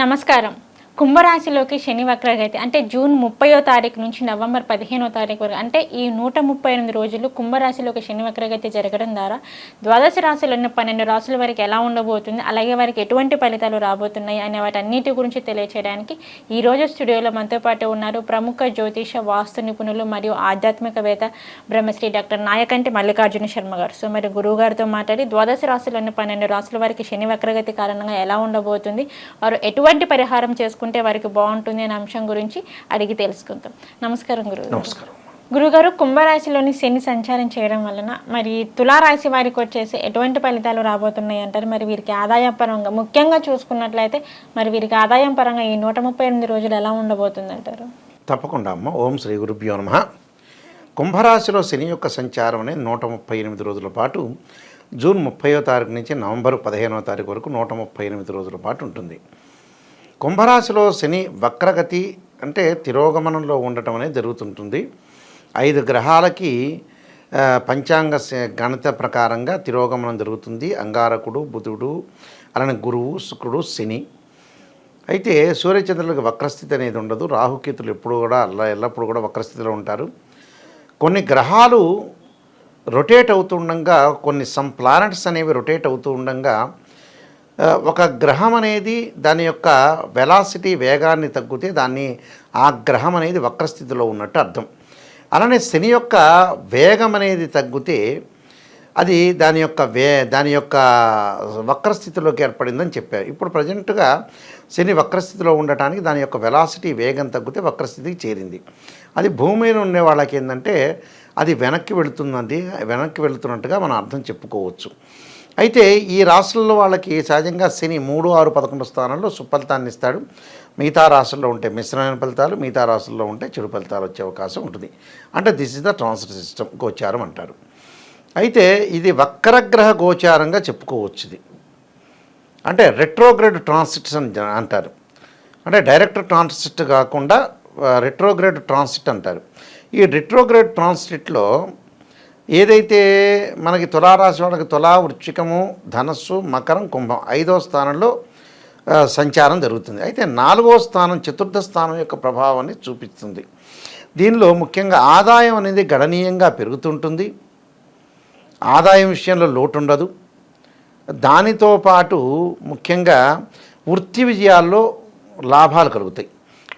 నమస్కారం. కుంభరాశిలోకి శని వక్రగతి అంటే జూన్ 30వ తారీఖు నుంచి నవంబర్ 15వ తారీఖు వరకు అంటే ఈ 138 రోజులు కుంభరాశిలోకి శని వక్రగతి జరగడం ద్వారా ద్వాదశ రాశులను 12 రాశుల వరకు ఎలా ఉండబోతుంది, అలాగే వారికి ఎటువంటి ఫలితాలు రాబోతున్నాయి అనే వాటన్నిటి గురించి తెలియచేయడానికి ఈరోజు స్టూడియోలో మనతో పాటు ఉన్నారు ప్రముఖ జ్యోతిష వాస్తు నిపుణులు మరియు ఆధ్యాత్మికవేత్త బ్రహ్మశ్రీ డాక్టర్ నాయకంటి మల్లికార్జున శర్మ గారు. సో మరి గురువు గారితో మాట్లాడి ద్వాదశ రాశులను 12 రాశుల వారికి శని వక్రగతి కారణంగా ఎలా ఉండబోతుంది, వారు ఎటువంటి పరిహారం చేసుకుంటే వారికి బాగుంటుంది అనే అంశం గురించి అడిగి తెలుసుకుందాం. నమస్కారం గురువు. నమస్కారం. గురుగారు, కుంభరాశిలోని శని సంచారం చేయడం వలన మరి తులారాశి వారికి వచ్చేసి ఎటువంటి ఫలితాలు రాబోతున్నాయి అంటారు? మరి వీరికి ఆదాయం పరంగా ముఖ్యంగా చూసుకున్నట్లయితే మరి వీరికి ఆదాయం పరంగా ఈ 138 రోజులు ఎలా ఉండబోతుంది అంటారు? తప్పకుండా అమ్మ. ఓం శ్రీ గురుభ్యో నమః. కుంభరాశిలో శని యొక్క సంచారం అనేది 138 రోజుల పాటు జూన్ 30వ తారీఖు నుంచి నవంబర్ 15వ తారీఖు వరకు 138 రోజుల పాటు ఉంటుంది. కుంభరాశిలో శని వక్రగతి అంటే తిరోగమనంలో ఉండటం అనేది జరుగుతుంటుంది. 5 గ్రహాలకి పంచాంగ గణిత ప్రకారంగా తిరోగమనం జరుగుతుంది. అంగారకుడు, బుధుడు, అలానే గురువు, శుక్రుడు, శని. అయితే సూర్యచంద్రులకు వక్రస్థితి అనేది ఉండదు. రాహుకేతులు ఎల్లప్పుడూ కూడా వక్రస్థితిలో ఉంటారు. కొన్ని గ్రహాలు రొటేట్ అవుతుండగా, సమ్ ప్లానెట్స్ అనేవి రొటేట్ అవుతూ ఉండగా ఒక గ్రహం అనేది దాని యొక్క వెలాసిటీ వేగాన్ని తగ్గితే ఆ గ్రహం అనేది వక్రస్థితిలో ఉన్నట్టు అర్థం. అలానే శని యొక్క వేగం అనేది తగ్గితే అది దాని యొక్క వక్రస్థితిలోకి ఏర్పడిందని చెప్పారు. ఇప్పుడు ప్రజెంట్గా శని వక్రస్థితిలో ఉండటానికి దాని యొక్క వెలాసిటీ వేగం తగ్గితే వక్రస్థితికి చేరింది. అది భూమి మీద ఉండే వాళ్ళకి ఏంటంటే అది వెనక్కి వెళుతున్నట్టుగా మనం అర్థం చెప్పుకోవచ్చు. అయితే ఈ రాశుల్లో వాళ్ళకి సహజంగా శని 3, 6, 11 స్థానాల్లో సుఫలితాన్ని ఇస్తాడు. మిగతా రాశుల్లో ఉంటే మిశ్రమైన ఫలితాలు, మిగతా రాశుల్లో ఉంటే చెడు ఫలితాలు వచ్చే అవకాశం ఉంటుంది. అంటే this is the transit system, గోచారం అంటారు. అయితే ఇది వక్రగ్రహ గోచారంగా చెప్పుకోవచ్చు. ఇది అంటే రెట్రోగ్రేడ్ ట్రాన్సిట్స్ అంటారు. అంటే డైరెక్ట్ ట్రాన్సిట్ కాకుండా రెట్రోగ్రేడ్ ట్రాన్సిట్ అంటారు. ఈ రెట్రోగ్రేడ్ ట్రాన్సిట్లో ఏదైతే మనకి తులారాశి వాళ్ళకి తులా, వృశ్చికము, ధనస్సు, మకరం, కుంభం 5వ స్థానంలో సంచారం జరుగుతుంది. అయితే 4వ స్థానం చతుర్థ స్థానం యొక్క ప్రభావాన్ని చూపిస్తుంది. దీనిలో ముఖ్యంగా ఆదాయం అనేది గణనీయంగా పెరుగుతుంటుంది. ఆదాయం విషయంలో లోటు ఉండదు. దానితో పాటు ముఖ్యంగా వృత్తి విజయాల్లో లాభాలు కలుగుతాయి.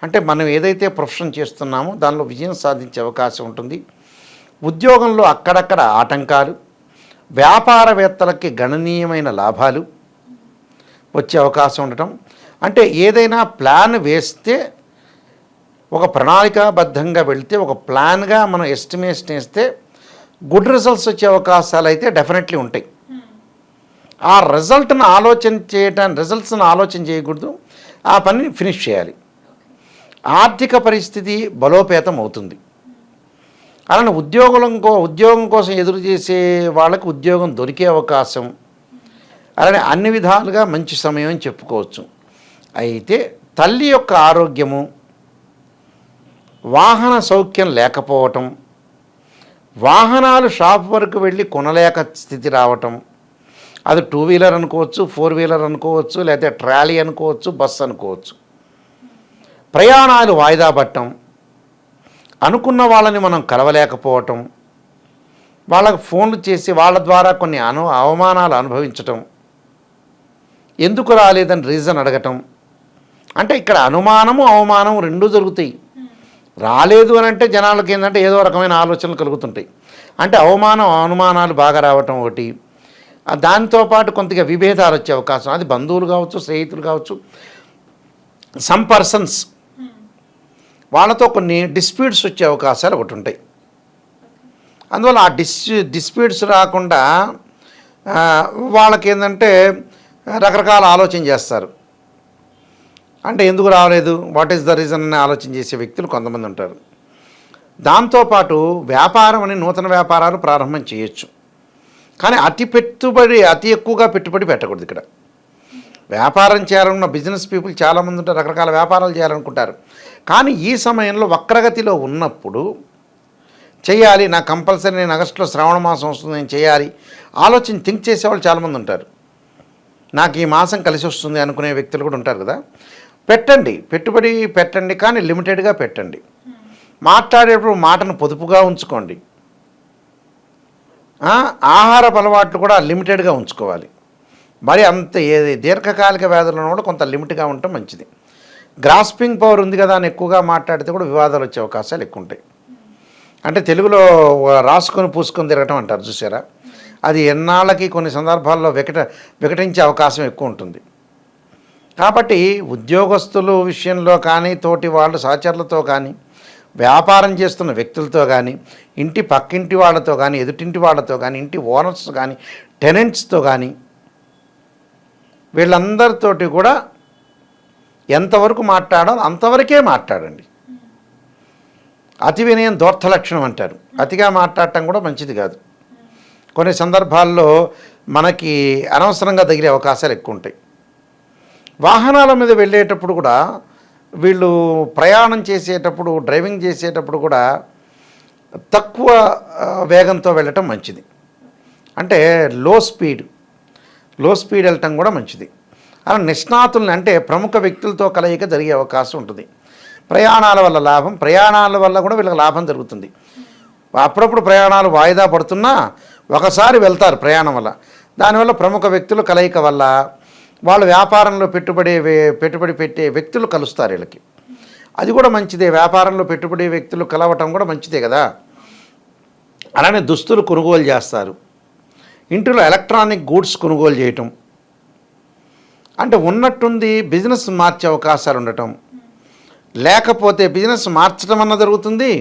అంటే మనం ఏదైతే ప్రొఫెషన్ చేస్తున్నామో దానిలో విజయం సాధించే అవకాశం ఉంటుంది. ఉద్యోగంలో అక్కడక్కడ ఆటంకాలు, వ్యాపారవేత్తలకి గణనీయమైన లాభాలు వచ్చే అవకాశం ఉండటం. అంటే ఏదైనా ప్లాన్ వేస్తే, ఒక ప్రణాళికాబద్ధంగా వెళితే, ఒక ప్లాన్గా మనం ఎస్టిమేషన్ వేస్తే గుడ్ రిజల్ట్స్ వచ్చే అవకాశాలు అయితే డెఫినెట్లీ ఉంటాయి. ఆ రిజల్ట్స్ని ఆలోచన చేయకూడదు, ఆ పనిని ఫినిష్ చేయాలి. ఆర్థిక పరిస్థితి బలోపేతం అవుతుంది. అలానే ఉద్యోగం కోసం ఎదురు చేసే వాళ్ళకి ఉద్యోగం దొరికే అవకాశం, అలానే అన్ని విధాలుగా మంచి సమయం అని చెప్పుకోవచ్చు. అయితే తల్లి యొక్క ఆరోగ్యము, వాహన సౌఖ్యం లేకపోవటం, వాహనాలు షాప్ వరకు వెళ్ళి కొనలేక స్థితి రావటం, అది 2 వీలర్ అనుకోవచ్చు, 4 వీలర్ అనుకోవచ్చు, లేకపోతే ట్రాలీ అనుకోవచ్చు, బస్సు అనుకోవచ్చు. ప్రయాణాలు వాయిదా పట్టడం, అనుకున్న వాళ్ళని మనం కలవలేకపోవటం, వాళ్ళకు ఫోన్లు చేసి వాళ్ళ ద్వారా కొన్ని అవమానాలు అనుభవించటం, ఎందుకు రాలేదని రీజన్ అడగటం. అంటే ఇక్కడ అనుమానము అవమానం రెండూ జరుగుతాయి. రాలేదు అని అంటే జనాలకి ఏంటంటే ఏదో రకమైన ఆలోచనలు కలుగుతుంటాయి. అంటే అనుమానాలు బాగా రావటం ఒకటి. దాంతోపాటు కొంతగా విభేదాలు వచ్చే అవకాశం, అది బంధువులు కావచ్చు, స్నేహితులు కావచ్చు, సమ్ పర్సన్స్ వాళ్ళతో కొన్ని డిస్ప్యూట్స్ వచ్చే అవకాశాలు ఒకటి ఉంటాయి. అందువల్ల ఆ డిస్ప్యూట్స్ రాకుండా వాళ్ళకి ఏంటంటే రకరకాల ఆలోచన చేస్తారు. అంటే ఎందుకు రాలేదు, వాట్ ఈస్ ద రీజన్ అని ఆలోచన చేసే వ్యక్తులు కొంతమంది ఉంటారు. దాంతోపాటు వ్యాపారం అని నూతన వ్యాపారాలు ప్రారంభం చేయొచ్చు. కానీ అతి ఎక్కువగా పెట్టుబడి పెట్టకూడదు. ఇక్కడ వ్యాపారం చేయాలనుకున్న బిజినెస్ పీపుల్ చాలామంది ఉంటారు, రకరకాల వ్యాపారాలు చేయాలనుకుంటారు. కానీ ఈ సమయంలో వక్రగతిలో ఉన్నప్పుడు చేయాలి, నాకు కంపల్సరీ నేను ఆగస్టులో శ్రావణ మాసం వస్తుంది, నేను చేయాలి థింక్ చేసేవాళ్ళు చాలామంది ఉంటారు. నాకు ఈ మాసం కలిసి వస్తుంది అనుకునే వ్యక్తులు కూడా ఉంటారు కదా. పెట్టండి, పెట్టుబడి పెట్టండి, కానీ లిమిటెడ్గా పెట్టండి. మాట్లాడేటప్పుడు మాటను పొదుపుగా ఉంచుకోండి. ఆహారపు అలవాట్లు కూడా లిమిటెడ్గా ఉంచుకోవాలి. మరి అంత ఏది దీర్ఘకాలిక వ్యాధులను కూడా కొంత లిమిట్గా ఉండటం మంచిది. గ్రాస్పింగ్ పవర్ ఉంది కదా అని ఎక్కువగా మాట్లాడితే కూడా వివాదాలు వచ్చే అవకాశాలు ఎక్కువ ఉంటాయి. అంటే తెలుగులో రాసుకొని పూసుకొని తిరగటం అంటారు చూసారా, అది ఎన్నాళ్ళకి కొన్ని సందర్భాల్లో వికటించే అవకాశం ఎక్కువ ఉంటుంది. కాబట్టి ఉద్యోగస్తుల విషయంలో కానీ, తోటి వాళ్ళు సహచరులతో కానీ, వ్యాపారం చేస్తున్న వ్యక్తులతో కానీ, ఇంటి పక్కింటి వాళ్ళతో కానీ, ఎదుటింటి వాళ్ళతో కానీ, ఇంటి ఓనర్స్ కానీ, టెనెంట్స్తో కానీ, వీళ్ళందరితోటి కూడా ఎంతవరకు మాట్లాడాలో అంతవరకే మాట్లాడండి. అతి వినయం దోర్ధ లక్షణం అంటారు. అతిగా మాట్లాడటం కూడా మంచిది కాదు. కొన్ని సందర్భాల్లో మనకి అనవసరంగా తగిలే అవకాశాలు ఎక్కువ ఉంటాయి. వాహనాల మీద వెళ్ళేటప్పుడు కూడా వీళ్ళు ప్రయాణం చేసేటప్పుడు, డ్రైవింగ్ చేసేటప్పుడు కూడా తక్కువ వేగంతో వెళ్ళటం మంచిది. అంటే లో స్పీడ్ వెళ్ళటం కూడా మంచిది. అలా నిష్ణాతుల్ని అంటే ప్రముఖ వ్యక్తులతో కలయిక జరిగే అవకాశం ఉంటుంది. ప్రయాణాల వల్ల లాభం, ప్రయాణాల వల్ల కూడా వీళ్ళకి లాభం జరుగుతుంది. అప్పుడప్పుడు ప్రయాణాలు వాయిదా పడుతున్నా ఒకసారి వెళ్తారు ప్రయాణం వల్ల. దానివల్ల ప్రముఖ వ్యక్తుల కలయిక వల్ల వాళ్ళు వ్యాపారంలో పెట్టుబడి పెట్టే వ్యక్తులు కలుస్తారు వీళ్ళకి. అది కూడా మంచిదే. వ్యాపారంలో పెట్టుబడి వ్యక్తులు కలవటం కూడా మంచిదే కదా. అలానే దుస్తులు కొనుగోలు చేస్తారు. ఇంటిలో ఎలక్ట్రానిక్ గూడ్స్ కొనుగోలు చేయటం, అంటే ఉన్నట్టుండి బిజినెస్ మార్చే అవకాశాలు ఉండటం, లేకపోతే బిజినెస్ మార్చడం అన్న జరుగుతుంది,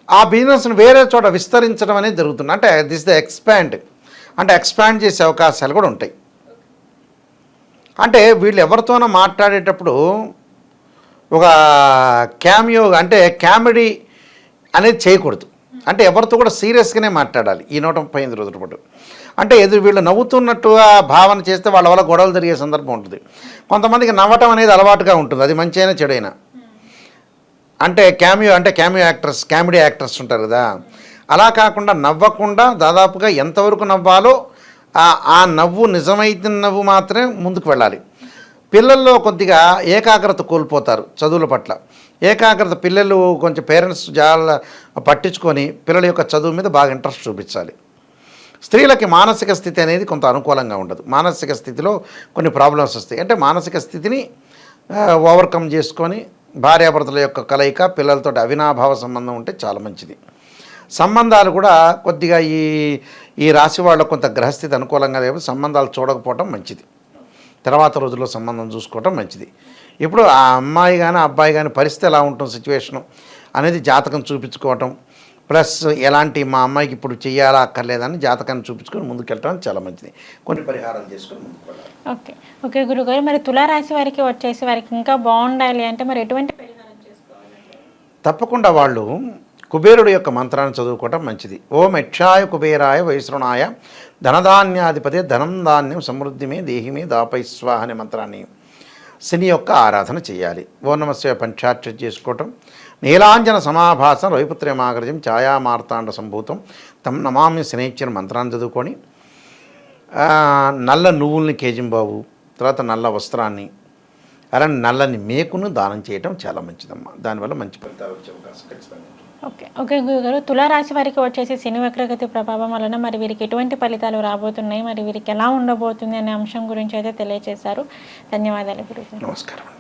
ఆ బిజినెస్ను వేరే చోట విస్తరించడం అనేది జరుగుతుంది. అంటే దిస్ ద ఎక్స్పాండ్ చేసే అవకాశాలు కూడా ఉంటాయి. అంటే వీళ్ళు ఎవరితోనో మాట్లాడేటప్పుడు ఒక కామెడీ అనేది చేయకూడదు. అంటే ఎవరితో కూడా సీరియస్గానే మాట్లాడాలి ఈ 135 రోజుల పాటు. అంటే వీళ్ళు నవ్వుతున్నట్టుగా భావన చేస్తే వాళ్ళ వల్ల గొడవలు జరిగే సందర్భం ఉంటుంది. కొంతమందికి నవ్వటం అనేది అలవాటుగా ఉంటుంది, అది మంచి అయినా చెడైనా. అంటే కామెడీ యాక్టర్స్ ఉంటారు కదా, అలా కాకుండా నవ్వకుండా దాదాపుగా ఎంతవరకు నవ్వాలో ఆ నవ్వు నిజమైన నవ్వు మాత్రమే ముందుకు వెళ్ళాలి. పిల్లల్లో కొద్దిగా ఏకాగ్రత కోల్పోతారు చదువుల పట్ల. ఏకాగ్రత పిల్లలు కొంచెం పేరెంట్స్ చాలా పట్టించుకొని పిల్లల యొక్క చదువు మీద బాగా ఇంట్రెస్ట్ చూపించాలి. స్త్రీలకి మానసిక స్థితి అనేది కొంత అనుకూలంగా ఉండదు. మానసిక స్థితిలో కొన్ని ప్రాబ్లమ్స్ వస్తాయి. అంటే మానసిక స్థితిని ఓవర్కమ్ చేసుకొని భార్యాభర్తల యొక్క కలయిక, పిల్లలతో అవినాభావ సంబంధం ఉంటే చాలా మంచిది. సంబంధాలు కూడా కొద్దిగా ఈ రాశి వాళ్ళకు కొంత గ్రహస్థితి అనుకూలంగా లేకపోతే సంబంధాలు చూడకపోవటం మంచిది. తర్వాత రోజుల్లో సంబంధం చూసుకోవటం మంచిది. ఇప్పుడు ఆ అమ్మాయి కానీ అబ్బాయి కానీ పరిస్థితి ఎలా ఉంటుంది సిచ్యువేషను అనేది జాతకం చూపించుకోవటం, ప్లస్ ఎలాంటి మా అమ్మాయికి ఇప్పుడు చెయ్యాలా అక్కర్లేదని జాతకాన్ని చూపించుకొని ముందుకెళ్ళటం చాలా మంచిది. కొన్ని పరిహారాలు చేసుకొని ముందుకు వెళ్ళాలి. ఓకే గురుగారు, మరి తులారాశి వారికి వచ్చేసి వారికి ఇంకా బాగుండాలి అంటే మరి ఎటువంటి పరిహారం చేసుకోవాలి? తప్పకుండా వాళ్ళు కుబేరుడు యొక్క మంత్రాన్ని చదువుకోవటం మంచిది. ఓం యక్షాయ కుబేరాయ వైశ్రుణాయ ధనధాన్యాధిపతి ధనం ధాన్యం సమృద్ధిమే దేహిమే దాపైస్వాహ అనే మంత్రాన్ని శని యొక్క ఆరాధన చేయాలి. ఓం నమస్య పంచాక్షరి చేసుకోవటం, నీలాంజన సమాభాసం రవిపుత్రమాగ్రజం ఛాయామార్తాండ సంభూతం తం నమామి శనైశ్వర మంత్రాన్ని చదువుకొని నల్ల నువ్వుల్ని కేజింబావు, తర్వాత నల్ల వస్త్రాన్ని, అలానే నల్లని మేకును దానం చేయటం చాలా మంచిదమ్మా. దానివల్ల మంచి ఫలితాలు వచ్చే అవకాశం ఖచ్చితంగా. ఓకే గురుగారు, తులారాశి వారికి వచ్చేసి శని వక్రగతి ప్రభావం వలన మరి వీరికి ఎటువంటి ఫలితాలు రాబోతున్నాయి, మరి వీరికి ఎలా ఉండబోతుంది అనే అంశం గురించి అయితే తెలియజేశారు. ధన్యవాదాలు గురుగారు. నమస్కారం.